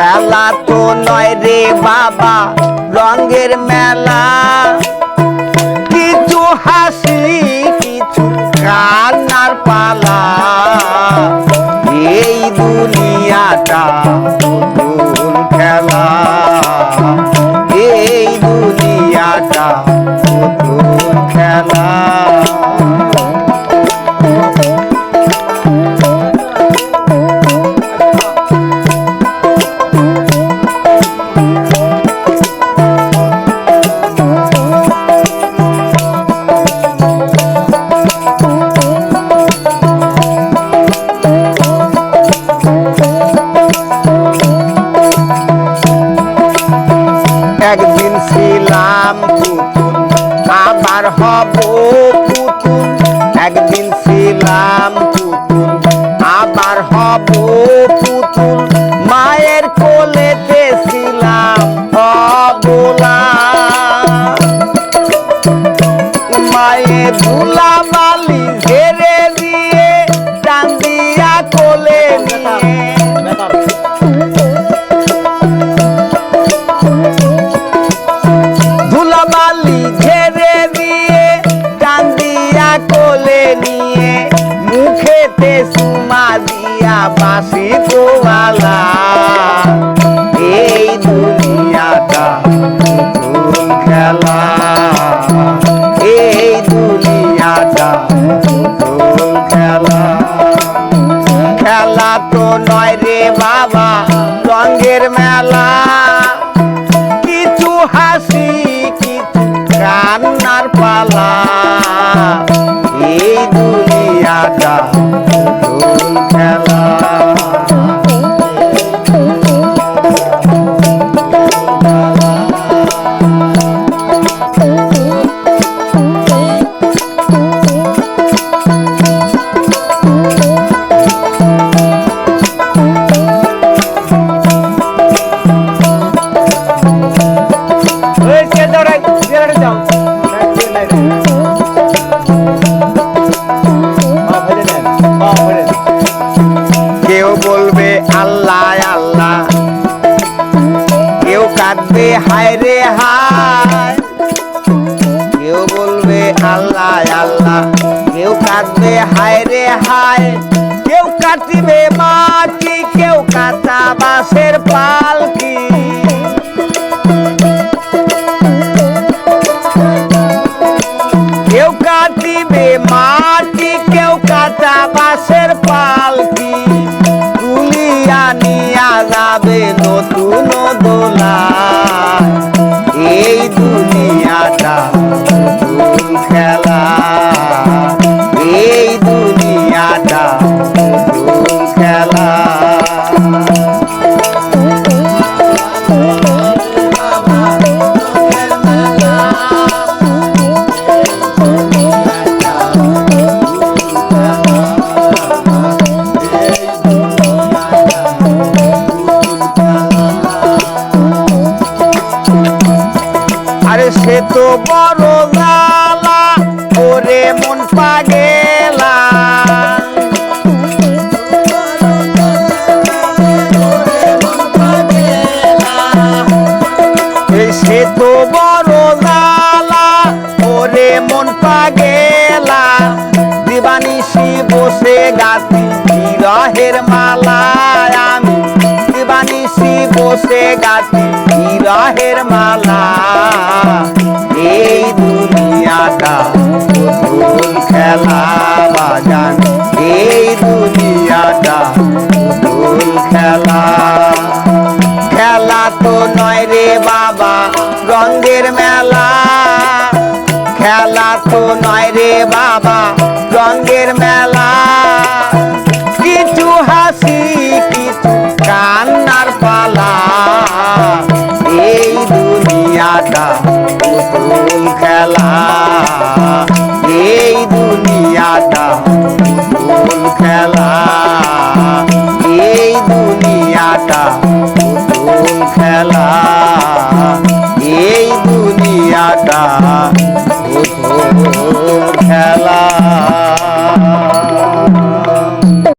খেলা তো নয় রে বাবা রঙের মেলা, কিছু হাসি কিছু কান্নার পালা। এই দুনিয়াটা নতুন খেলা, এই দুনিয়াটা নতুন খেলা। একদিন ছিলাম পুতুল আবার হব পুতুল, একদিন ছিলাম পুতুল আবার হব পুতুল। মায়ের কোলেতে ছিলাম অবলা, মায়ের ধুলা বালি ঝেড়ে দিয়ে টান দিয়া কোলে নিয়ে। কোলে নিয়ে মুখেতে সুমা দিয়া বাসি তোয়ালা। এই দুনিয়াটা নতুন খেলা, এই দুনিয়াটা নতুন খেলা। খেলা তো নয় রে বাবা রঙের মেলা, কিছু হাসি কিছু কান্নার পালা। এই দুনিয়াটা নতুন খেলা। কেউ বলবে আল্লাহ আল্লাহ, কেউ কাঁদবে হায় রে হায়। কেউ বলবে আল্লাহ আল্লাহ, কেউ কাঁদবে হায় রে হায়। কেউ কাটিবে মাটি, কেউ কাঁচা বাঁশের পালকি। কেউ কাটিবে মাটি, কেউ কাঁচা বাঁশের পালকি। তুলিয়া নিয়া যাবে নতুন দোলা। এই দুনিয়াটা নতুন খেলা, এই দুনিয়াটা নতুন খেলা। আরে সে তো বড় জ্বালা ওরে মন পাগেলা। সে তো বড় জ্বালা ওরে মন পাগেলা। দিবানিশি বসে গাতি বিরহের মালা আমি, দিবানিশি বসে গাতি বিরহের মালা। এই দুনিয়াটা নতুন খেলা বাজান, এই দুনিয়াটা নতুন খেলা। খেলা তো নয় রে বাবা রঙের মেলা, খেলা তো নয় রে বাবা রঙের মেলা। কিছু হাসি কিছু কান্নার পালা। এই দুনিয়াটা নতুন খেলা, এই দুনিয়াটা